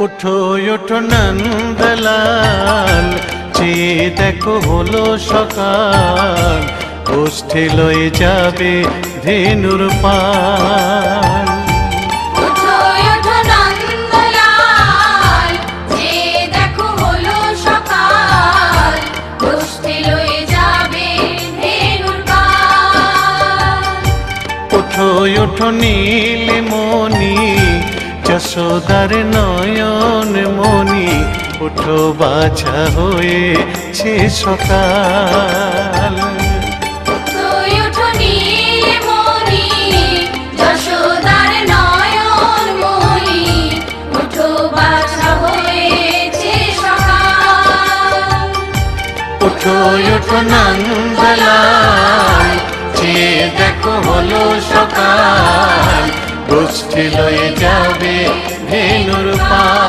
উঠো ওঠো নন্দলাল, চেয়ে দেখো হলো সকাল, গোষ্ঠী লয়ে যাবে ধেনুর পাল। ওঠো ওঠো নন্দলাল, চেয়ে দেখো হলো সকাল, গোষ্ঠী লয়ে যাবে ধেনুর পাল। উঠো ওঠো নীলমণি, যশোদার নয়ন মণি, উঠো বাছা হয়েছে সকাল। ওঠো ওঠো নীলমণি, যশোদার নয়ন মণি, উঠো বাছা হয়েছে সকাল। উঠো ওঠো নন্দলাল, চেয়ে দেখো হলো সকাল, গোষ্ঠী লয়ে যাবে ধেনুর পাল।